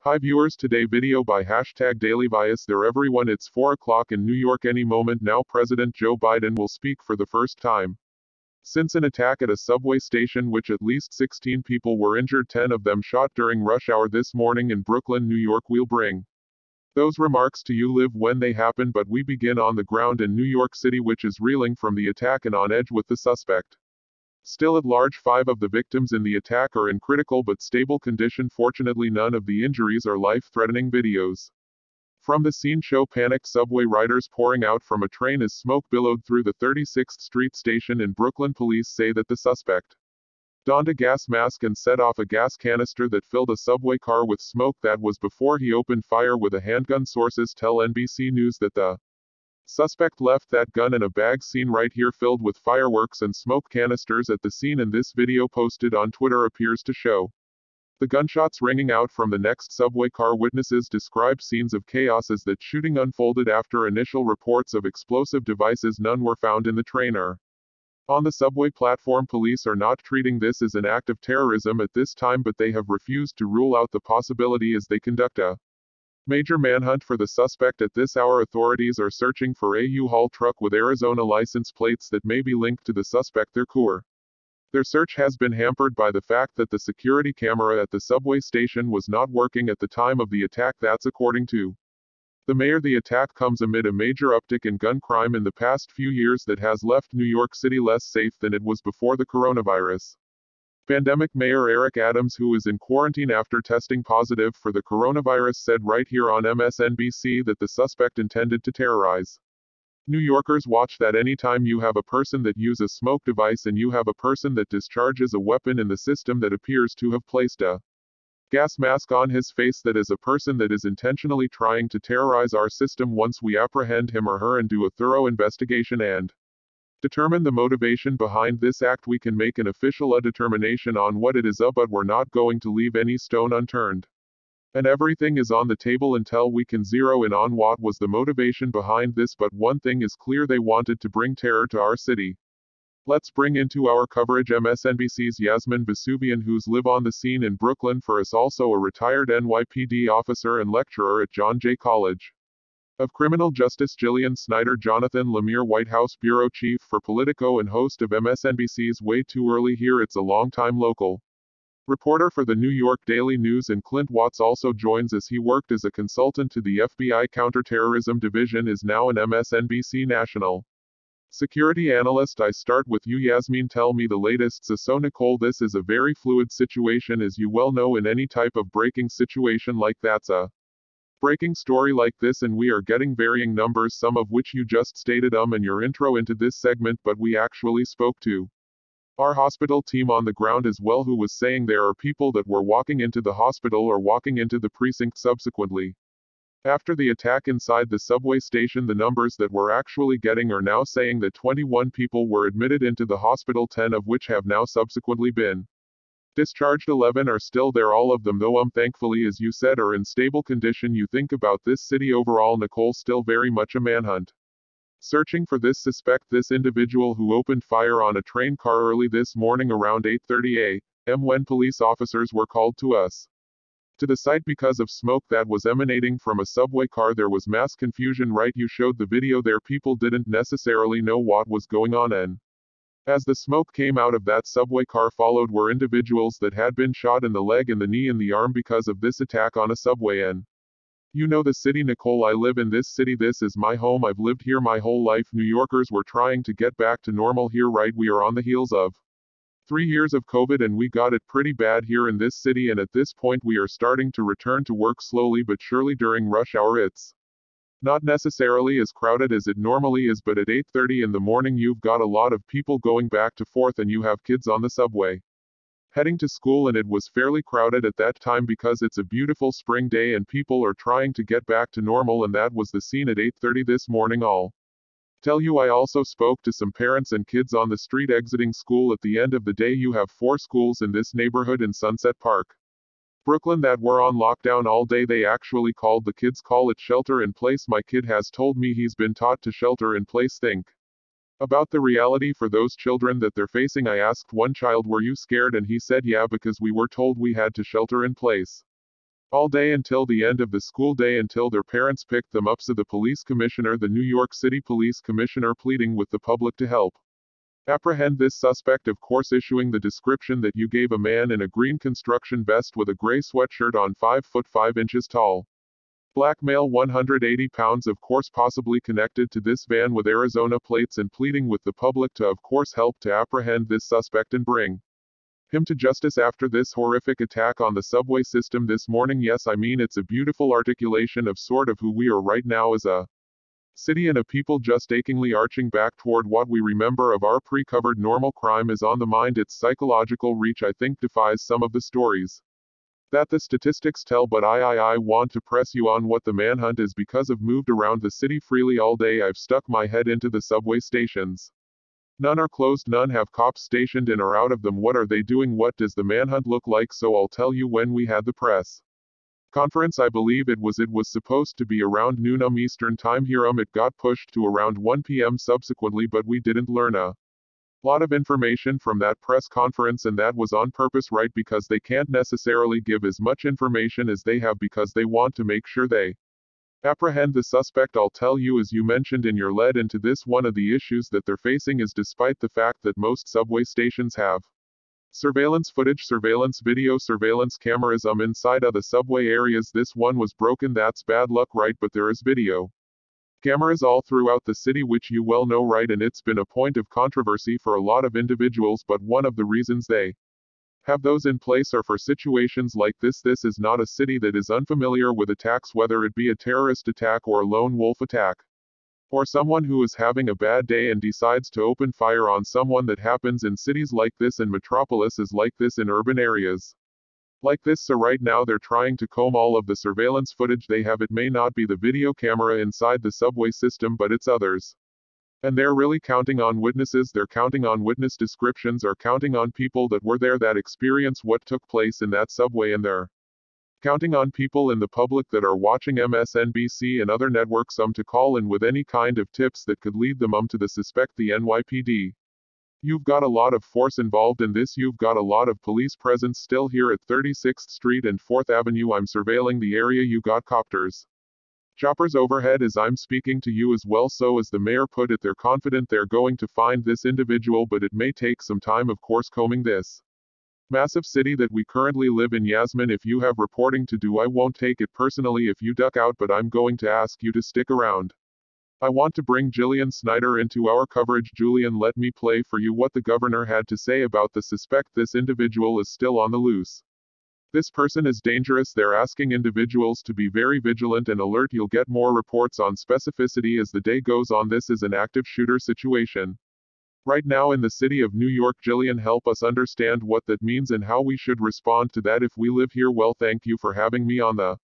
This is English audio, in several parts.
Hi viewers, today video by #DailyVice there everyone, it's 4 o'clock in New York any moment now. President Joe Biden will speak for the first time since an attack at a subway station which at least 16 people were injured, 10 of them shot during rush hour this morning in Brooklyn, New York. We'll bring those remarks to you live when they happen, but we begin on the ground in New York City, which is reeling from the attack and on edge with the suspect still at large. 5 of the victims in the attack are in critical but stable condition. Fortunately, none of the injuries are life-threatening. Videos from the scene show panicked subway riders pouring out from a train as smoke billowed through the 36th Street station in Brooklyn. Police say that the suspect donned a gas mask and set off a gas canister that filled a subway car with smoke. That was before he opened fire with a handgun. Sources tell NBC News that the suspect left that gun in a bag seen right here filled with fireworks and smoke canisters at the scene, and this video posted on Twitter appears to show the gunshots ringing out from the next subway car. Witnesses describe scenes of chaos as that shooting unfolded. After initial reports of explosive devices, none were found in the train or on the subway platform. Police are not treating this as an act of terrorism at this time, but they have refused to rule out the possibility as they conduct a major manhunt for the suspect. At this hour, authorities are searching for a U-Haul truck with Arizona license plates that may be linked to the suspect. Their search has been hampered by the fact that the security camera at the subway station was not working at the time of the attack. That's according to the mayor. The attack comes amid a major uptick in gun crime in the past few years that has left New York City less safe than it was before the coronavirus pandemic. Mayor Eric Adams, who is in quarantine after testing positive for the coronavirus, said right here on MSNBC that the suspect intended to terrorize New Yorkers. Watch that. Anytime you have a person that uses a smoke device and you have a person that discharges a weapon in the system that appears to have placed a gas mask on his face, that is a person that is intentionally trying to terrorize our system. Once we apprehend him or her and do a thorough investigation and determine the motivation behind this act, we can make an official determination on what it is, but we're not going to leave any stone unturned. And everything is on the table until we can zero in on what was the motivation behind this. But one thing is clear, they wanted to bring terror to our city. Let's bring into our coverage MSNBC's Yasmin Vesuvian, who's live on the scene in Brooklyn for us, also a retired NYPD officer and lecturer at John Jay College of Criminal Justice. Jillian Snyder, Jonathan Lemire, White House Bureau Chief for Politico and host of MSNBC's Way Too Early Here. It's a longtime local reporter for the New York Daily News, and Clint Watts also joins as he worked as a consultant to the FBI Counterterrorism Division, is now an MSNBC national security analyst. I start with you, Yasmin, tell me the latest. So Nicole, this is a very fluid situation, as you well know. In any type of breaking situation like that's a breaking story like this, and we are getting varying numbers, some of which you just stated in your intro into this segment, but we actually spoke to our hospital team on the ground as well, who was saying there are people that were walking into the hospital or walking into the precinct subsequently after the attack inside the subway station. The numbers that we're actually getting are now saying that 21 people were admitted into the hospital, 10 of which have now subsequently been discharged. 11 are still there, all of them though thankfully, as you said, are in stable condition. You think about this city overall, Nicole, still very much a manhunt searching for this suspect, this individual who opened fire on a train car early this morning around 8:30 a.m. when police officers were called to the site because of smoke that was emanating from a subway car. There was mass confusion, right? You showed the video there. People didn't necessarily know what was going on, and as the smoke came out of that subway car, followed were individuals that had been shot in the leg and the knee and the arm because of this attack on a subway. And you know the city, Nicole, I live in this city, this is my home, I've lived here my whole life. New Yorkers were trying to get back to normal here, right? We are on the heels of 3 years of COVID, and we got it pretty bad here in this city, and at this point we are starting to return to work slowly but surely. During rush hour it's not necessarily as crowded as it normally is, but at 8:30 in the morning you've got a lot of people going back to forth, and you have kids on the subway heading to school, and it was fairly crowded at that time because it's a beautiful spring day and people are trying to get back to normal, and that was the scene at 8:30 this morning. I'll tell you, I also spoke to some parents and kids on the street exiting school. At the end of the day, you have 4 schools in this neighborhood in Sunset Park, Brooklyn, that were on lockdown all day. They actually called the kids, call it shelter in place. My kid has told me he's been taught to shelter in place. Think about the reality for those children that they're facing. I asked one child, were you scared? And he said, yeah, because we were told we had to shelter in place. All day until the end of the school day until their parents picked them up, so the police commissioner, the New York City Police Commissioner, pleading with the public to help apprehend this suspect, of course issuing the description that you gave, a man in a green construction vest with a gray sweatshirt on, 5 foot 5 inches tall. Black male, 180 pounds, of course possibly connected to this van with Arizona plates, and pleading with the public to of course help to apprehend this suspect and bring him to justice after this horrific attack on the subway system this morning. Yes, I mean, it's a beautiful articulation of sort of who we are right now as a city and a people, just achingly arching back toward what we remember of our pre-covered normal. Crime is on the mind. Its psychological reach, I think, defies some of the stories that the statistics tell, but I want to press you on what the manhunt is, because I've moved around the city freely all day. I've stuck my head into the subway stations. None are closed, none have cops stationed in or out of them. What are they doing? What does the manhunt look like? So I'll tell you, when we had the press conference, I believe it was supposed to be around noon Eastern time here. It got pushed to around 1 p.m. subsequently, but we didn't learn a lot of information from that press conference, and that was on purpose, right? Because they can't necessarily give as much information as they have, because they want to make sure they apprehend the suspect. I'll tell you, as you mentioned in your lead into this, one of the issues that they're facing is, despite the fact that most subway stations have surveillance footage, surveillance video, surveillance cameras inside of the subway areas, this one was broken. That's bad luck, right? But there is video cameras all throughout the city, which you well know, right? And it's been a point of controversy for a lot of individuals, but one of the reasons they have those in place are for situations like this. This is not a city that is unfamiliar with attacks, whether it be a terrorist attack or a lone wolf attack, or someone who is having a bad day and decides to open fire on someone. That happens in cities like this, and metropolises like this, in urban areas like this. So right now they're trying to comb all of the surveillance footage they have. It may not be the video camera inside the subway system, but it's others. And they're really counting on witnesses. They're counting on witness descriptions, or counting on people that were there, that experience what took place in that subway, and they're counting on people in the public that are watching MSNBC and other networks to call in with any kind of tips that could lead them to the suspect, the NYPD. You've got a lot of force involved in this. You've got a lot of police presence still here at 36th Street and 4th Avenue. I'm surveilling the area. You got copters, choppers overhead as I'm speaking to you as well. So as the mayor put it, they're confident they're going to find this individual, but it may take some time, of course, combing this massive city that we currently live in. Yasmin, if you have reporting to do, I won't take it personally if you duck out, but I'm going to ask you to stick around. I want to bring Julian Snyder into our coverage. Julian, let me play for you what the governor had to say about the suspect. This individual is still on the loose. This person is dangerous. They're asking individuals to be very vigilant and alert. You'll get more reports on specificity as the day goes on. This is an active shooter situation right now in the city of New York. Jillian, help us understand what that means and how we should respond to that if we live here. Well, thank you for having me on. The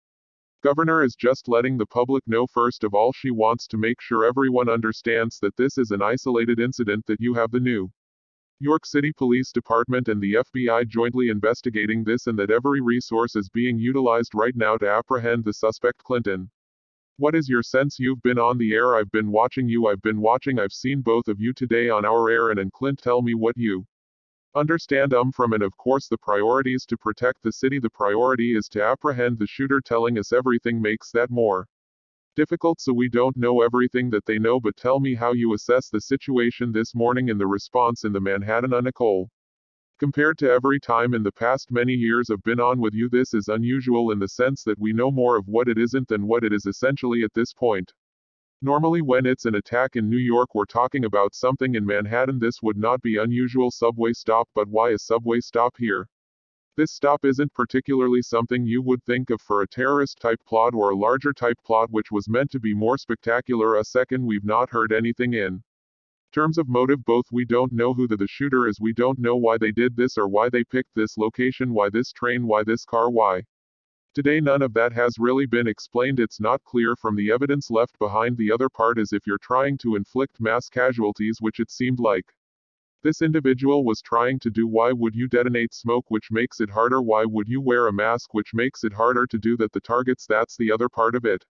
governor is just letting the public know. First of all, she wants to make sure everyone understands that this is an isolated incident, that you have the New York City Police Department and the FBI jointly investigating this, and that every resource is being utilized right now to apprehend the suspect. Clinton, what is your sense? You've been on the air. I've been watching you. I've seen both of you today on our air, and Clint, tell me what you understand from, and of course the priority is to protect the city. The priority is to apprehend the shooter. Telling us everything makes that more difficult, so we don't know everything that they know. But tell me how you assess the situation this morning and the response in the Manhattan. Nicole, compared to every time in the past many years I've been on with you, this is unusual in the sense that we know more of what it isn't than what it is essentially at this point. Normally when it's an attack in New York, we're talking about something in Manhattan. This would not be unusual. Subway stop, but why a subway stop here? This stop isn't particularly something you would think of for a terrorist type plot or a larger type plot which was meant to be more spectacular. A second, we've not heard anything in terms of motive. Both, we don't know who the shooter is, we don't know why they did this or why they picked this location, why this train, why this car, why today. None of that has really been explained. It's not clear from the evidence left behind. The other part is, if you're trying to inflict mass casualties, which it seemed like this individual was trying to do, why would you detonate smoke, which makes it harder? Why would you wear a mask, which makes it harder to do that? The targets, that's the other part of it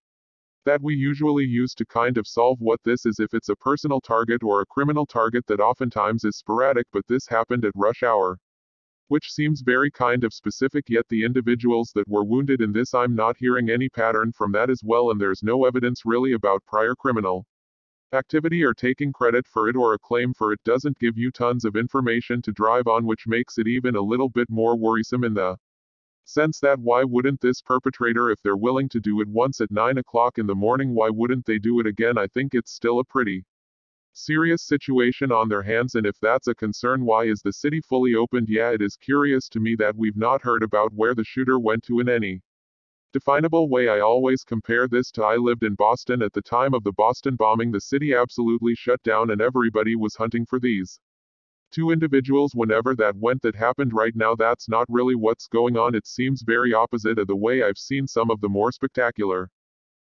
that we usually use to kind of solve what this is. If it's a personal target or a criminal target, that oftentimes is sporadic, but this happened at rush hour. Which seems very kind of specific, yet the individuals that were wounded in this, I'm not hearing any pattern from that as well, and there's no evidence really about prior criminal activity or taking credit for it or a claim for it. Doesn't give you tons of information to drive on, which makes it even a little bit more worrisome in the sense that why wouldn't this perpetrator, if they're willing to do it once at 9 o'clock in the morning, why wouldn't they do it again? I think it's still a pretty serious situation on their hands, and if that's a concern, why is the city fully opened? Yeah, it is curious to me that we've not heard about where the shooter went to in any definable way. I always compare this to I lived in Boston at the time of the Boston bombing. The city absolutely shut down and everybody was hunting for these two individuals whenever that went. That happened. Right now that's not really what's going on. It seems very opposite of the way I've seen some of the more spectacular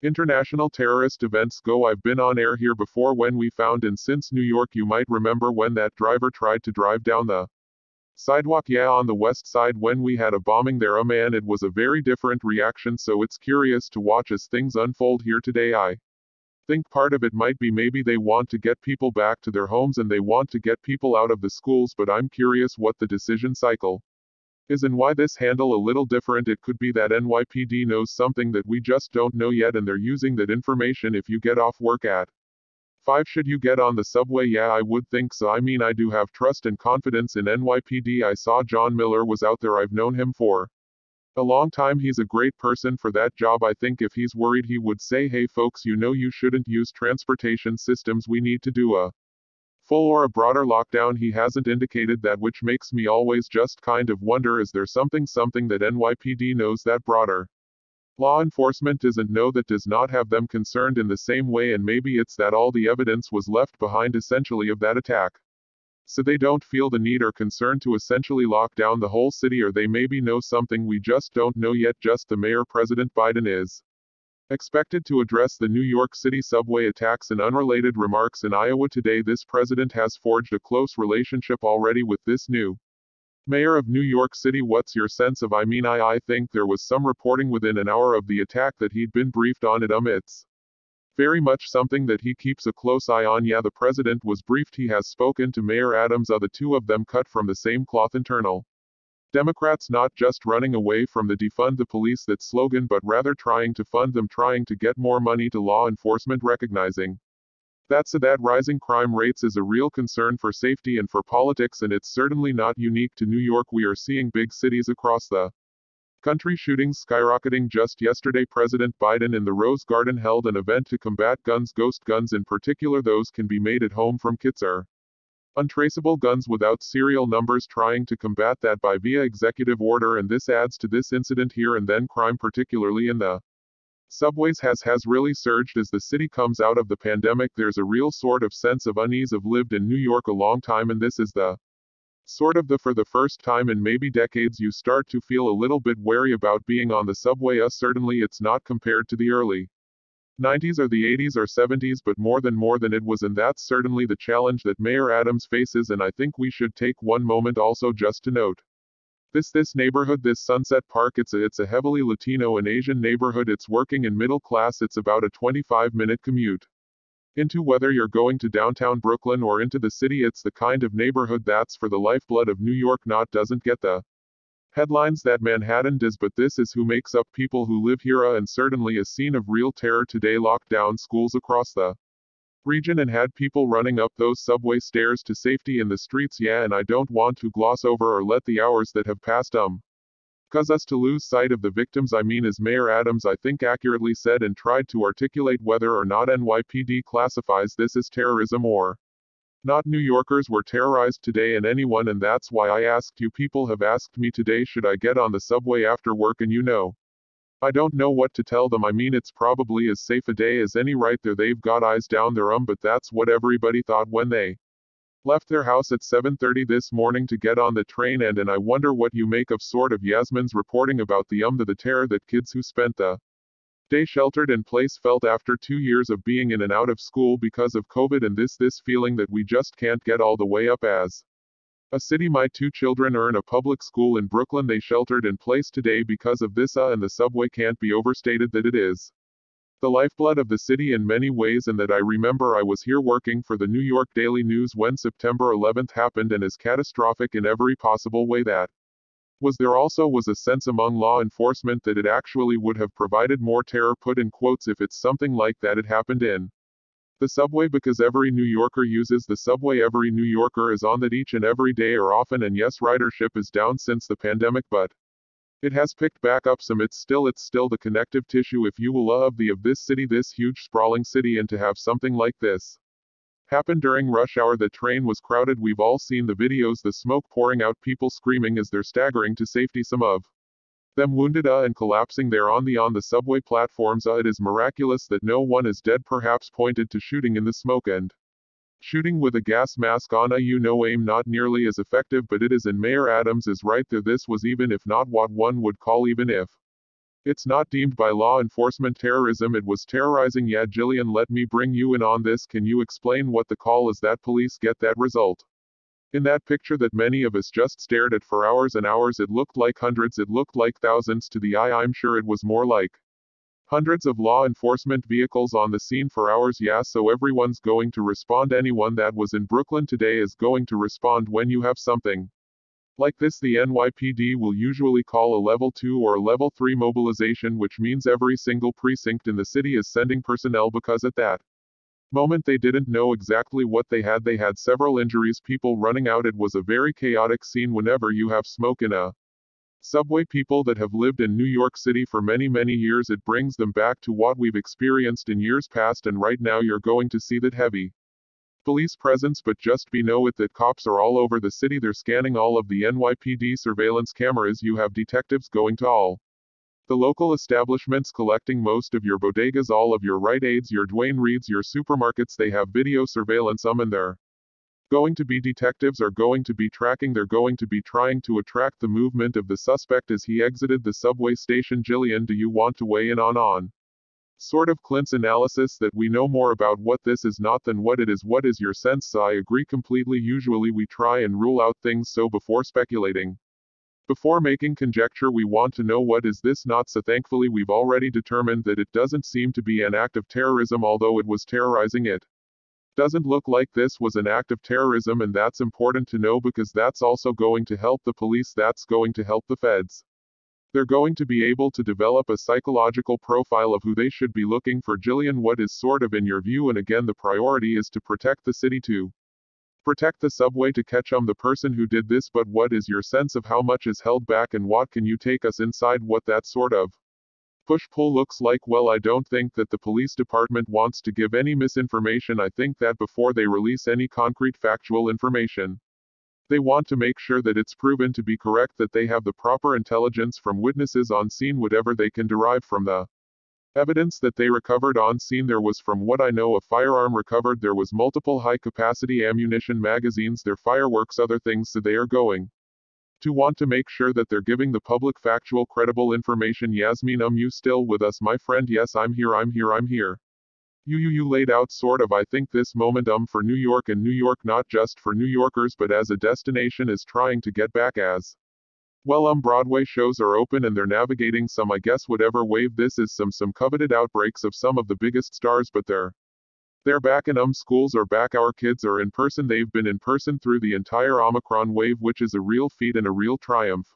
international terrorist events go. I've been on air here before when we found in since New York, you might remember when that driver tried to drive down the sidewalk, yeah, on the west side when we had a bombing there. Man, it was a very different reaction, so it's curious to watch as things unfold here today. I think part of it might be maybe they want to get people back to their homes and they want to get people out of the schools, but I'm curious what the decision cycle is and why this handle a little different. It could be that NYPD knows something that we just don't know yet, and they're using that information. If you get off work at 5, should you get on the subway? Yeah, I would think so. I mean, I do have trust and confidence in NYPD. I saw John Miller was out there. I've known him for a long time. He's a great person for that job. I think if he's worried, he would say, hey folks, you know, you shouldn't use transportation systems. We need to do a full or a broader lockdown. He hasn't indicated that, which makes me always just kind of wonder, is there something that NYPD knows that broader law enforcement doesn't know, that does not have them concerned in the same way? And maybe it's that all the evidence was left behind essentially of that attack, so they don't feel the need or concern to essentially lock down the whole city, or they maybe know something we just don't know yet. Just the mayor, President Biden, is expected to address the New York City subway attacks. In unrelated remarks in Iowa today, this president has forged a close relationship already with this new mayor of New York City. What's your sense of? I think there was some reporting within an hour of the attack that he'd been briefed on it. It's very much something that he keeps a close eye on. Yeah, the president was briefed. He has spoken to Mayor Adams. The two of them cut from the same cloth. Internal Democrats not just running away from the defund the police that slogan, but rather trying to fund them, trying to get more money to law enforcement, recognizing that rising crime rates is a real concern for safety and for politics, and it's certainly not unique to New York. We are seeing big cities across the country shootings skyrocketing. Just yesterday, President Biden in the Rose Garden held an event to combat guns, ghost guns in particular. Those can be made at home from kits or untraceable guns without serial numbers, trying to combat that via executive order. And this adds to this incident here and then. Crime, particularly in the subways, has really surged as the city comes out of the pandemic. There's a real sort of sense of unease. I've lived in New York a long time, and this is the sort of for the first time in maybe decades, you start to feel a little bit wary about being on the subway. Certainly it's not compared to the early 90s or the 80s or 70s, but more than it was, and that's certainly the challenge that Mayor Adams faces. And I think we should take one moment also just to note this neighborhood, this Sunset Park, it's a heavily Latino and Asian neighborhood. It's working and middle class. It's about a 25-minute commute into, whether you're going to downtown Brooklyn or into the city. It's the kind of neighborhood that's for the lifeblood of New York. Not doesn't get the headlines that Manhattan does, but this is who makes up people who live here. And certainly a scene of real terror today. Locked down schools across the region and had people running up those subway stairs to safety in the streets. Yeah, and I don't want to gloss over or let the hours that have passed cause us to lose sight of the victims. As Mayor Adams I think accurately said and tried to articulate, whether or not NYPD classifies this as terrorism or not, New Yorkers were terrorized today, and anyone, and that's why I asked you. People have asked me today, should I get on the subway after work? And I don't know what to tell them. It's probably as safe a day as any. Right there, they've got eyes down there, but that's what everybody thought when they left their house at 7:30 this morning to get on the train. And I wonder what you make of sort of Yasmin's reporting about the terror that kids who spent the day sheltered in place felt after 2 years of being in and out of school because of COVID, and this feeling that we just can't get all the way up as a city. My 2 children are in a public school in Brooklyn. They sheltered in place today because of this, and the subway can't be overstated that it is the lifeblood of the city in many ways. And that I remember I was here working for the New York Daily News when September 11th happened, and is catastrophic in every possible way. That There also was a sense among law enforcement that it actually would have provided more terror, put in quotes, if it's something like that it happened in the subway, because every New Yorker uses the subway, every New Yorker is on that each and every day or often, and yes, ridership is down since the pandemic, but it has picked back up some. It's still the connective tissue, if you will, of this city, this huge sprawling city, and to have something like this happened during rush hour. The train was crowded. We've all seen the videos, the smoke pouring out, people screaming as they're staggering to safety, some of them wounded and collapsing there on the subway platforms. It is miraculous that no one is dead. Perhaps pointed to shooting in the smoke and shooting with a gas mask on. Aim not nearly as effective, but it is, and Mayor Adams is right there. This was, even if not what one would call, even if it's not deemed by law enforcement terrorism, it was terrorizing. Yeah, Jillian, let me bring you in on this. Can you explain what the call is that police get that result? In that picture that many of us just stared at for hours and hours, it looked like hundreds, it looked like thousands to the eye. I'm sure it was more like hundreds of law enforcement vehicles on the scene for hours. Yeah, so everyone's going to respond. Anyone that was in Brooklyn today is going to respond. When you have something like this, the NYPD will usually call a level 2 or a level 3 mobilization, which means every single precinct in the city is sending personnel, because at that moment they didn't know exactly what they had. They had several injuries, people running out. It was a very chaotic scene. Whenever you have smoke in a subway, people that have lived in New York City for many years, it brings them back to what we've experienced in years past, and right now you're going to see that heavy police presence. But just know it that cops are all over the city. They're scanning all of the NYPD surveillance cameras. You have detectives going to all the local establishments, collecting most of your bodegas, all of your Rite Aids, your Duane Reeds, your supermarkets. They have video surveillance, and they're going to be, detectives are going to be tracking, they're going to be trying to attract the movement of the suspect as he exited the subway station. Jillian, do you want to weigh in on sort of Clint's analysis that we know more about what this is not than what it is? What is your sense? I agree completely. Usually we try and rule out things, so before speculating, before making conjecture, we want to know what is this not. So thankfully we've already determined that it doesn't seem to be an act of terrorism, although it was terrorizing. It doesn't look like this was an act of terrorism, and that's important to know, because that's also going to help the police, that's going to help the feds. They're going to be able to develop a psychological profile of who they should be looking for. Jillian, what is sort of in your view? And again, the priority is to protect the city, to protect the subway, to catch the person who did this, but what is your sense of how much is held back, and what can you take us inside what that sort of push-pull looks like? Well, I don't think that the police department wants to give any misinformation. I think that before they release any concrete factual information, they want to make sure that it's proven to be correct, that they have the proper intelligence from witnesses on scene, whatever they can derive from the evidence that they recovered on scene. There was, from what I know, a firearm recovered, there was multiple high-capacity ammunition magazines, their fireworks, other things, so they are going to want to make sure that they're giving the public factual, credible information. Yasmin, you still with us, my friend? Yes, I'm here. You laid out sort of, I think this moment for New York, and New York not just for New Yorkers but as a destination is trying to get back as well. Broadway shows are open and they're navigating some, I guess, whatever wave this is, some coveted outbreaks of some of the biggest stars, but they're back, and schools are back, our kids are in person, they've been in person through the entire Omicron wave, which is a real feat and a real triumph.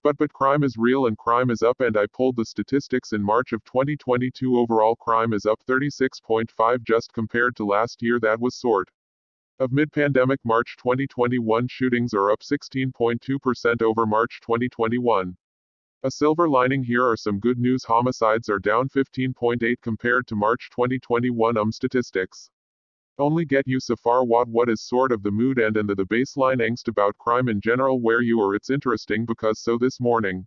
But crime is real and crime is up, and I pulled the statistics. In March of 2022, overall crime is up 36.5 just compared to last year. That was sort of mid-pandemic. March 2021 shootings are up 16.2% over March 2021. A silver lining: here are some good news. Homicides are down 15.8 compared to March 2021. Statistics only get you so far. What is sort of the mood and the baseline angst about crime in general where you are? It's interesting because so this morning,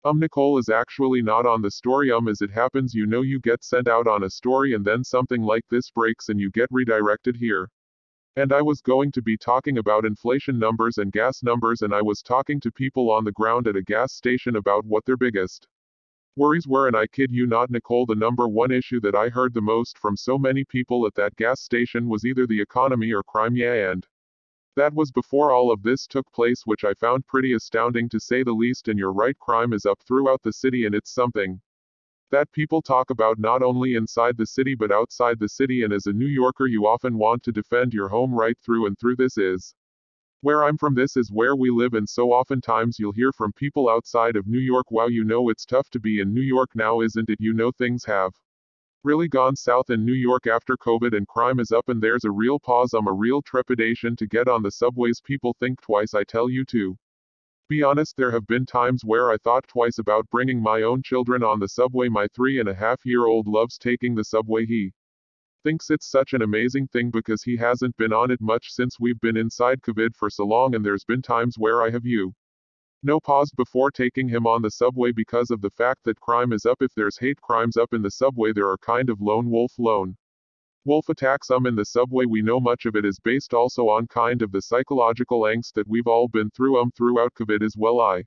Nicole is actually not on the story. As it happens, you get sent out on a story and then something like this breaks and you get redirected here. And I was going to be talking about inflation numbers and gas numbers, and I was talking to people on the ground at a gas station about what their biggest worries were, and I kid you not, Nicole, the number one issue that I heard the most from so many people at that gas station was either the economy or crime. Yeah, and that was before all of this took place, which I found pretty astounding to say the least. And you're right, crime is up throughout the city, and it's something that people talk about not only inside the city but outside the city, and as a New Yorker you often want to defend your home right through and through. This is Where I'm from, this is where we live, and so oftentimes you'll hear from people outside of New York, wow, you know it's tough to be in New York now, isn't it? You know things have really gone south in New York after COVID and crime is up and there's a real pause, a real trepidation to get on the subways. People think twice, I tell you to be honest, there have been times where I thought twice about bringing my own children on the subway. My 3.5-year-old loves taking the subway. He thinks it's such an amazing thing because he hasn't been on it much since we've been inside COVID for so long, and there's been times where I have paused before taking him on the subway because of the fact that crime is up. If there's hate crimes up in the subway, there are kind of lone wolf attacks in the subway. We know much of it is based also on kind of the psychological angst that we've all been through throughout COVID as well. I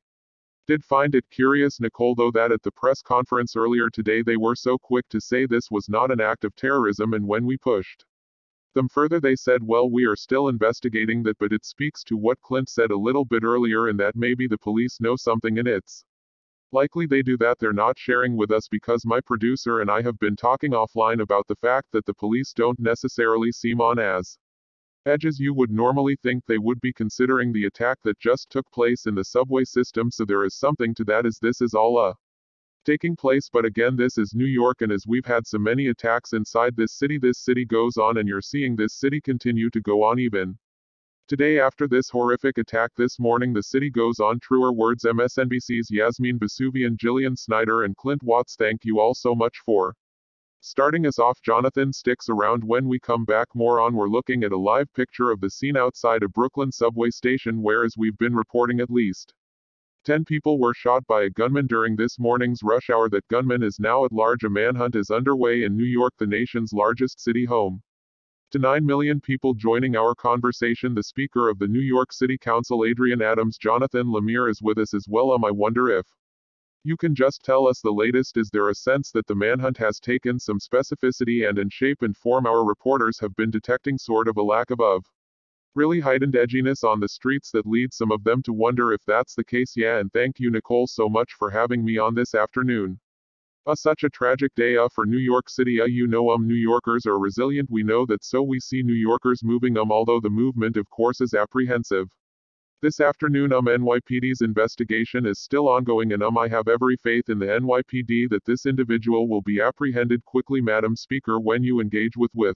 did find it curious, Nicole, though, that at the press conference earlier today they were so quick to say this was not an act of terrorism, and when we pushed them further they said, well, we are still investigating that, but it speaks to what Clint said a little bit earlier, and that maybe the police know something, and it's likely they do that they're not sharing with us, because my producer and I have been talking offline about the fact that the police don't necessarily seem on as edge as you would normally think they would be, considering the attack that just took place in the subway system. So there is something to that, as this is all taking place. But again, this is New York, and as we've had so many attacks inside this city goes on, and you're seeing this city continue to go on even today after this horrific attack this morning. The city goes on. Truer words. MSNBC's Yasmin Vesuvian, Jillian Snyder, and Clint Watts, thank you all so much for starting us off. Jonathan sticks around when we come back. More on. We're looking at a live picture of the scene outside a Brooklyn subway station where, as we've been reporting, at least 10 people were shot by a gunman during this morning's rush hour. That gunman is now at large. A manhunt is underway in New York, the nation's largest city, home to 9 million people. Joining our conversation, the Speaker of the New York City Council, Adrian Adams. Jonathan Lemire is with us as well. I wonder if you can just tell us the latest. Is there a sense that the manhunt has taken some specificity and in shape and form? Our reporters have been detecting sort of a lack of really heightened edginess on the streets that leads some of them to wonder if that's the case. Yeah, and thank you, Nicole, so much for having me on this afternoon. Such a tragic day for New York City. New Yorkers are resilient, we know that, so we see New Yorkers moving although the movement of course is apprehensive. This afternoon NYPD's investigation is still ongoing, and I have every faith in the NYPD that this individual will be apprehended quickly. Madam Speaker, when you engage with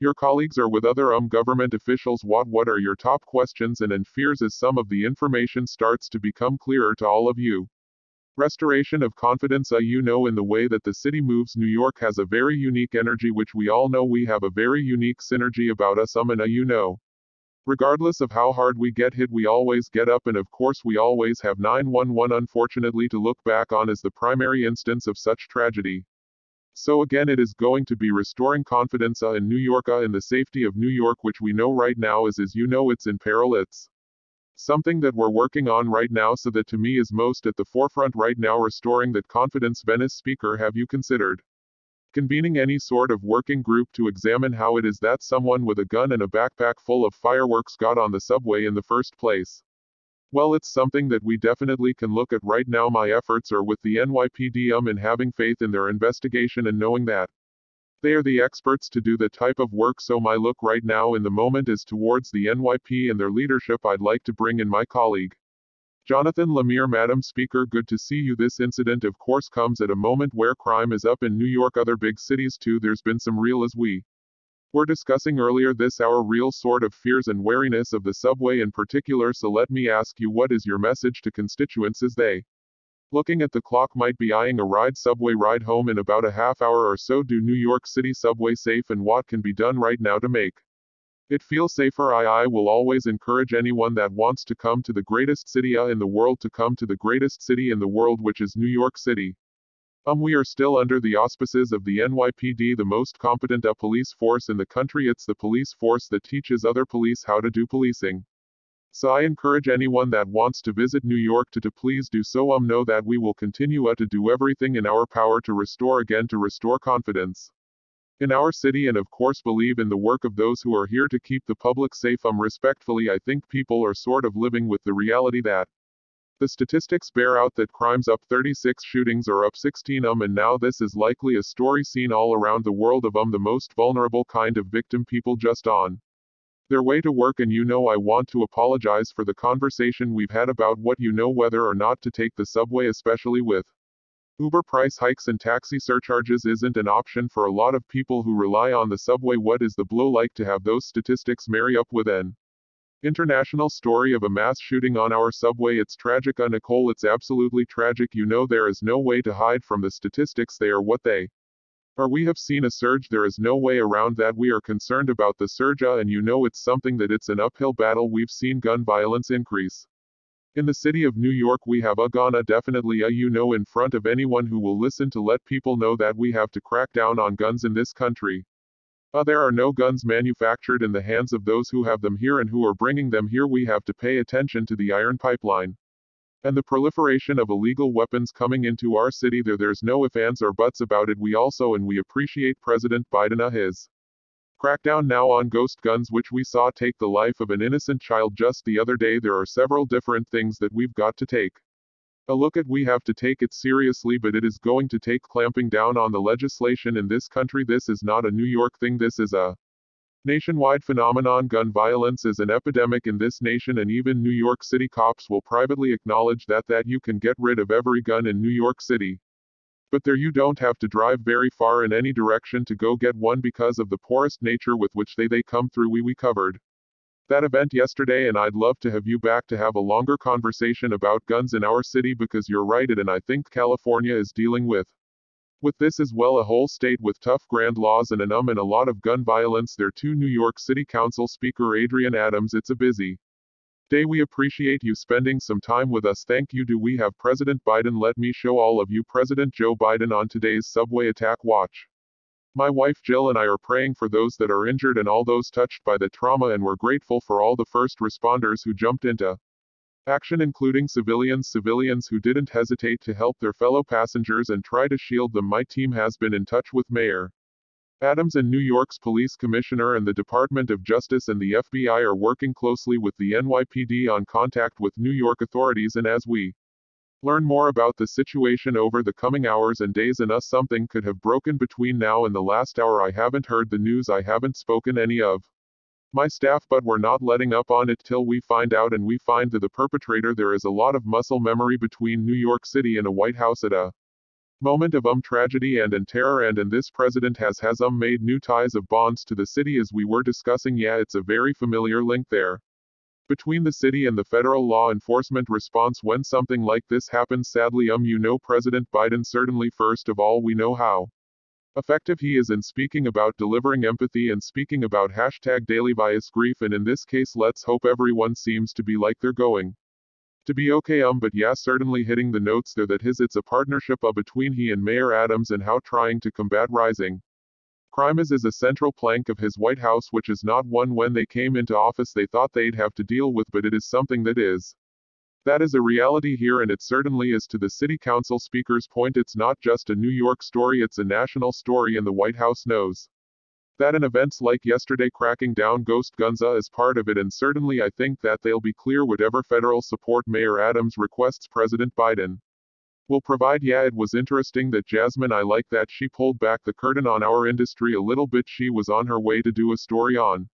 your colleagues or with other government officials, what are your top questions and fears as some of the information starts to become clearer to all of you? Restoration of confidence. In the way that the city moves, New York has a very unique energy, which we all know. We have a very unique synergy about us, regardless of how hard we get hit, we always get up, and of course we always have 911 unfortunately to look back on as the primary instance of such tragedy. So again, it is going to be restoring confidence in New York, in the safety of New York, which we know right now is it's in peril. It's something that we're working on right now, so that to me is most at the forefront right now, restoring that confidence. Venice Speaker, have you considered convening any sort of working group to examine how it is that someone with a gun and a backpack full of fireworks got on the subway in the first place? Well, it's something that we definitely can look at right now. My efforts are with the NYPD in having faith in their investigation and knowing that they are the experts to do the type of work. So my look right now in the moment is towards the NYP and their leadership. I'd like to bring in my colleague Jonathan Lemire. Madam Speaker, good to see you. This incident of course comes at a moment where crime is up in New York, other big cities too. There's been some real, as we were discussing earlier this hour, real sort of fears and wariness of the subway in particular. So let me ask you, what is your message to constituents as they, looking at the clock, might be eyeing a subway ride home in about a half hour or so? Do New York City subway safe, and what can be done right now to make it feels safer? I will always encourage anyone that wants to come to the greatest city in the world to come to the greatest city in the world, which is New York City. We are still under the auspices of the NYPD, the most competent police force in the country. It's the police force that teaches other police how to do policing. So I encourage anyone that wants to visit New York to please do so. Know that we will continue to do everything in our power to restore confidence in our city, and of course believe in the work of those who are here to keep the public safe. Respectfully, I think people are sort of living with the reality that the statistics bear out that crime's up 36, shootings are up 16, and now this is likely a story seen all around the world of the most vulnerable kind of victim, people just on their way to work, and I want to apologize for the conversation we've had about what whether or not to take the subway, especially with Uber price hikes and taxi surcharges isn't an option for a lot of people who rely on the subway. What is the blow like to have those statistics marry up with an international story of a mass shooting on our subway? It's tragic, Nicole, it's absolutely tragic. There is no way to hide from the statistics. They are what they are. We have seen a surge, there is no way around that. We are concerned about the surge, and it's something that it's an uphill battle. We've seen gun violence increase in the city of New York. We have gonna definitely in front of anyone who will listen to let people know that we have to crack down on guns in this country. There are no guns manufactured in the hands of those who have them here and who are bringing them here. We have to pay attention to the iron pipeline and the proliferation of illegal weapons coming into our city. There's no ifs, ands, or buts about it. We appreciate President Biden his crackdown now on ghost guns, which we saw take the life of an innocent child just the other day. There are several different things that we've got to take a look at. We have to take it seriously, but it is going to take clamping down on the legislation in this country. This is not a New York thing, this is a nationwide phenomenon. Gun violence is an epidemic in this nation, and even New York City cops will privately acknowledge that you can get rid of every gun in New York City. But there you don't have to drive very far in any direction to go get one because of the porous nature with which they come through. We covered that event yesterday, and I'd love to have you back to have a longer conversation about guns in our city, because you're right, and I think California is dealing with this as well, a whole state with tough grand laws and a lot of gun violence there too. New York City Council Speaker Adrian Adams, it's a busy day. We appreciate you spending some time with us. Thank you. Do we have President Biden? Let me show all of you President Joe Biden on today's subway attack. Watch. My wife Jill and I are praying for those that are injured and all those touched by the trauma, and we're grateful for all the first responders who jumped into action, including civilians who didn't hesitate to help their fellow passengers and try to shield them. My team has been in touch with Mayor Adams and New York's police commissioner, and the Department of Justice and the FBI are working closely with the NYPD on contact with New York authorities, and as we learn more about the situation over the coming hours and days, and something could have broken between now and the last hour. I haven't heard the news, I haven't spoken any of my staff, but we're not letting up on it till we find out and we find the perpetrator. There is a lot of muscle memory between New York City and a White House at a moment of tragedy and terror, and this president has made new ties of bonds to the city, as we were discussing. Yeah, it's a very familiar link there between the city and the federal law enforcement response when something like this happens. Sadly, President Biden certainly, first of all, we know how effective he is in speaking about delivering empathy and speaking about #daily Vioce grief, and in this case, let's hope everyone seems to be like they're going to be okay. But yeah, certainly hitting the notes there that it's a partnership between he and Mayor Adams, and how trying to combat rising crime is a central plank of his White House, which is not one when they came into office they thought they'd have to deal with, but it is something that is a reality here, and it certainly is. To the city council speaker's point, it's not just a New York story, it's a national story, and the White House knows that in events like yesterday, cracking down ghost guns is part of it, and certainly I think that they'll be clear whatever federal support Mayor Adams requests President Biden will provide. Yeah, it was interesting that Jasmine, I like that she pulled back the curtain on our industry a little bit. She was on her way to do a story on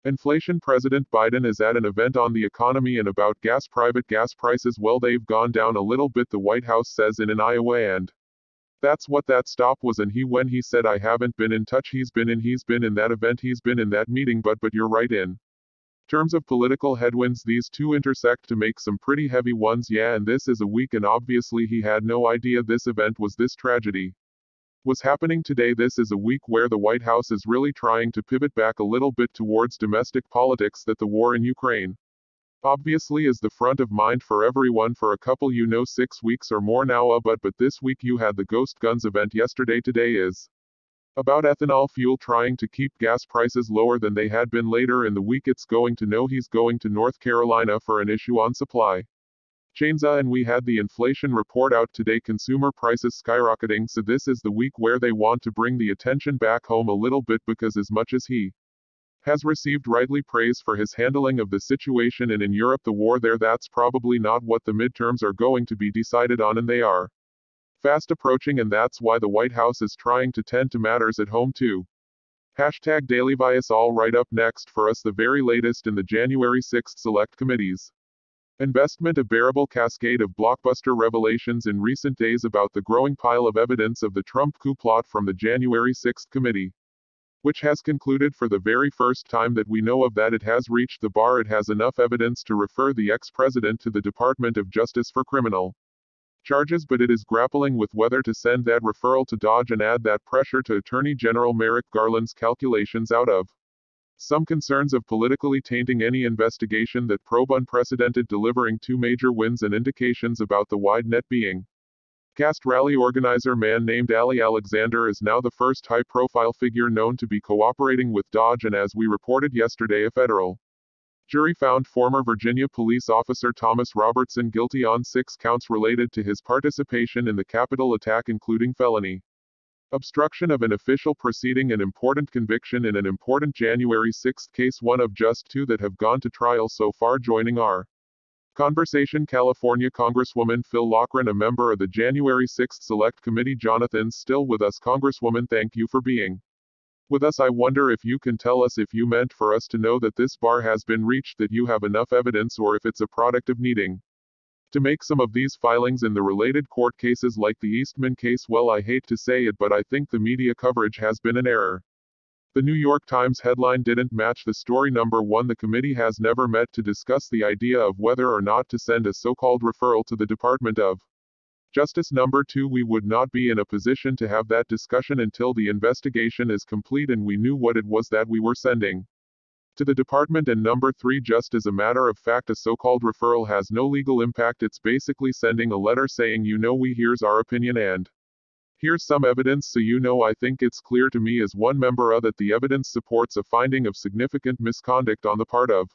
inflation. President Biden is at an event on the economy and about private gas prices. Well, they've gone down a little bit, the White House says in Iowa, and that's what that stop was. And when he said I haven't been in touch, he's been in that event, he's been in that meeting, but you're right, in terms of political headwinds, these two intersect to make some pretty heavy ones. Yeah, and this is a week, and obviously he had no idea this event this tragedy was happening today. This is a week where the White House is really trying to pivot back a little bit towards domestic politics, that the war in Ukraine obviously is the front of mind for everyone for a couple 6 weeks or more now, but this week you had the Ghost Guns event yesterday. Today is about ethanol fuel trying to keep gas prices lower than they had been. Later in the week he's going to North Carolina for an issue on supply chains, and we had the inflation report out today, consumer prices skyrocketing. So this is the week where they want to bring the attention back home a little bit, because as much as he has received rightly praise for his handling of the situation in Europe, the war there, that's probably not what the midterms are going to be decided on, and they are fast approaching, and that's why the White House is trying to tend to matters at home too. Hashtag Daily Vioce. All right, up next for us the very latest in the January 6th Select Committee's investment. A bearable cascade of blockbuster revelations in recent days about the growing pile of evidence of the Trump coup plot from the January 6th committee, which has concluded for the very first time that we know of that it has reached the bar. It has enough evidence to refer the ex-president to the Department of Justice for criminal charges, but it is grappling with whether to send that referral to DOJ and add that pressure to Attorney General Merrick Garland's calculations out of some concerns of politically tainting any investigation that probe unprecedented, delivering two major wins and indications about the wide net being cast. Rally organizer man named Ali Alexander is now the first high-profile figure known to be cooperating with DOJ, and as we reported yesterday, a federal jury found former Virginia police officer Thomas Robertson guilty on 6 counts related to his participation in the Capitol attack, including felony obstruction of an official proceeding, an important conviction in an important January 6 case, one of just 2 that have gone to trial so far. Joining our conversation, California Congresswoman Phil Loughran, a member of the January 6th Select Committee. Jonathan's still with us. Congresswoman, thank you for being with us. I wonder if you can tell us if you meant for us to know that this bar has been reached, that you have enough evidence, or if it's a product of needing to make some of these filings in the related court cases like the Eastman case. Well, I hate to say it, but I think the media coverage has been an error. The New York Times headline didn't match the story. Number 1, the committee has never met to discuss the idea of whether or not to send a so-called referral to the Department of Justice. Number 2, we would not be in a position to have that discussion until the investigation is complete and we knew what it was that we were sending to the department. And number 3, just as a matter of fact, a so-called referral has no legal impact. It's basically sending a letter saying, here's our opinion and here's some evidence, so I think it's clear to me as one member that the evidence supports a finding of significant misconduct on the part of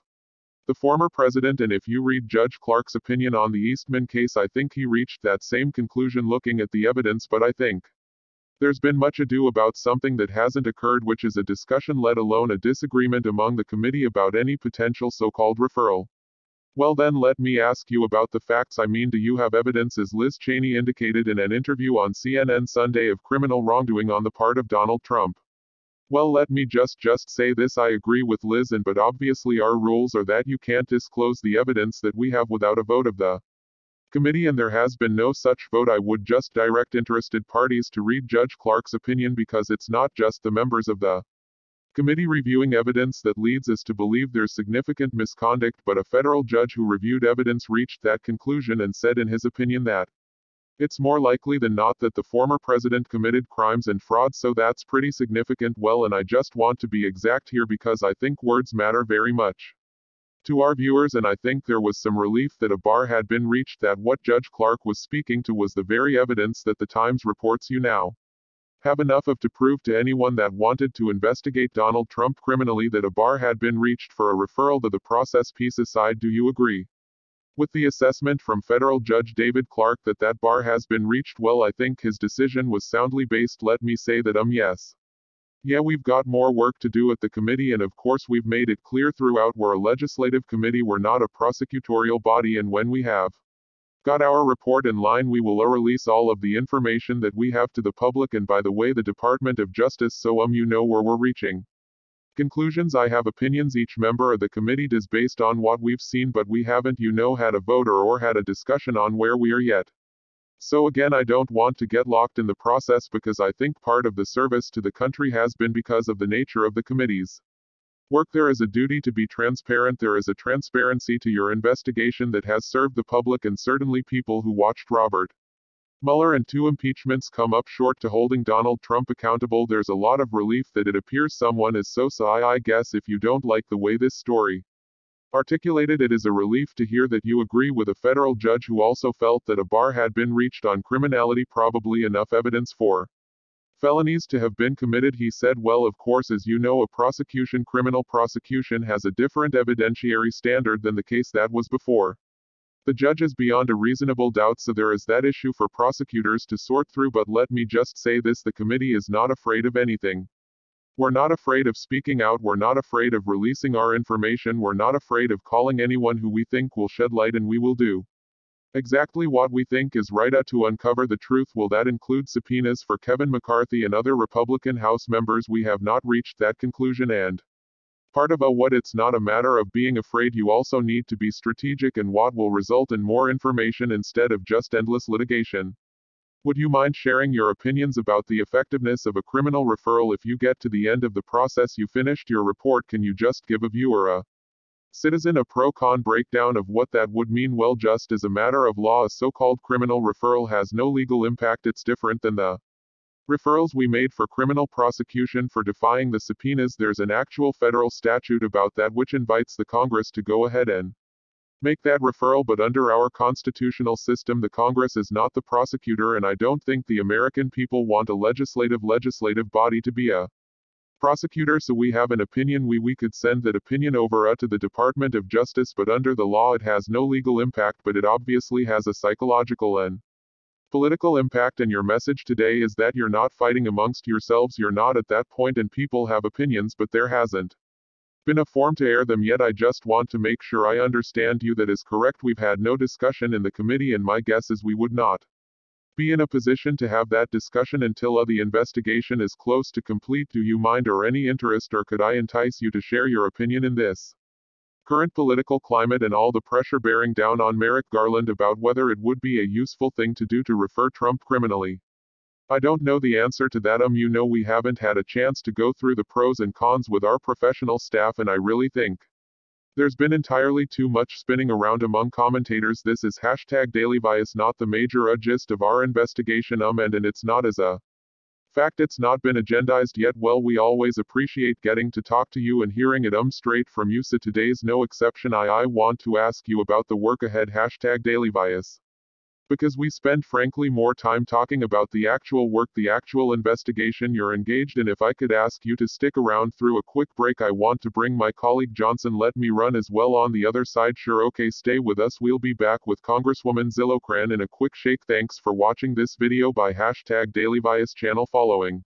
the former president. And if you read Judge Clark's opinion on the Eastman case, I think he reached that same conclusion looking at the evidence. But I think there's been much ado about something that hasn't occurred, which is a discussion, let alone a disagreement among the committee about any potential so-called referral. Well then, let me ask you about the facts. I mean, do you have evidence, as Liz Cheney indicated in an interview on CNN Sunday, of criminal wrongdoing on the part of Donald Trump? Well, let me just say this. I agree with Liz, but obviously our rules are that you can't disclose the evidence that we have without a vote of the committee, and there has been no such vote. I would just direct interested parties to read Judge Clark's opinion, because it's not just the members of the committee reviewing evidence that leads us to believe there's significant misconduct, but a federal judge who reviewed evidence reached that conclusion and said in his opinion that it's more likely than not that the former president committed crimes and fraud. So that's pretty significant. Well, and I just want to be exact here because I think words matter very much to our viewers, and I think there was some relief that a bar had been reached, that what Judge Clark was speaking to was the very evidence that the Times reports you now have enough of to prove to anyone that wanted to investigate Donald Trump criminally that a bar had been reached for a referral to the process. Piece aside, do you agree with the assessment from federal Judge David Clark that that bar has been reached? Well, I think his decision was soundly based. Let me say that yes. Yeah, we've got more work to do at the committee, and of course we've made it clear throughout we're a legislative committee, we're not a prosecutorial body, and when we have got our report in line, we will release all of the information that we have to the public. And by the way, the Department of Justice, so where we're reaching conclusions. I have opinions. Each member of the committee does, based on what we've seen, but we haven't had a vote or had a discussion on where we are yet. So again, I don't want to get locked in the process, because I think part of the service to the country has been because of the nature of the committee's work. There is a duty to be transparent. There is a transparency to your investigation that has served the public and certainly people who watched Robert Mueller and 2 impeachments come up short to holding Donald Trump accountable. There's a lot of relief that it appears someone is so I guess if you don't like the way this story articulated, it is a relief to hear that you agree with a federal judge who also felt that a bar had been reached on criminality, probably enough evidence for felonies to have been committed. He said, well, of course, as you know, a criminal prosecution has a different evidentiary standard than the case that was before the judge is beyond a reasonable doubt, so there is that issue for prosecutors to sort through. But let me just say this, the committee is not afraid of anything. We're not afraid of speaking out. We're not afraid of releasing our information. We're not afraid of calling anyone who we think will shed light, and we will do Exactly what we think is right to uncover the truth. Will that include subpoenas for Kevin McCarthy and other Republican House members? We have not reached that conclusion, and part of what it's not a matter of being afraid, you also need to be strategic in what will result in more information instead of just endless litigation. Would you mind sharing your opinions about the effectiveness of a criminal referral? If you get to the end of the process, you finished your report, can you just give a viewer, a citizen, a pro-con breakdown of what that would mean? Well, just as a matter of law, a so-called criminal referral has no legal impact. It's different than the referrals we made for criminal prosecution for defying the subpoenas. There's an actual federal statute about that which invites the Congress to go ahead and make that referral, but under our constitutional system, the Congress is not the prosecutor, and I don't think the American people want a legislative body to be a prosecutor. So we have an opinion. We could send that opinion over to the Department of Justice, but under the law it has no legal impact, but it obviously has a psychological and political impact. And your message today is that you're not fighting amongst yourselves. You're not at that point, and people have opinions, but there hasn't been a form to air them yet. I just want to make sure I understand you. That is correct. We've had no discussion in the committee, and my guess is we would not be in a position to have that discussion until the investigation is close to complete. Do you mind or any interest, or could I entice you to share your opinion in this current political climate and all the pressure bearing down on Merrick Garland about whether it would be a useful thing to do to refer Trump criminally? I don't know the answer to that. You know, we haven't had a chance to go through the pros and cons with our professional staff, and I really think there's been entirely too much spinning around among commentators. This is #Daily Vioce, not the major gist of our investigation, and it's not as a fact, it's not been agendized yet. Well, we always appreciate getting to talk to you and hearing it straight from you, so today's no exception. I want to ask you about the work ahead, #Daily Vioce, because we spend frankly more time talking about the actual work, the actual investigation you're engaged in. If I could ask you to stick around through a quick break, I want to bring my colleague Johnson. Let me run as well on the other side. Sure, okay, stay with us. We'll be back with Congresswoman Zillocran in a quick shake. Thanks for watching this video by #Daily Vioce channel following.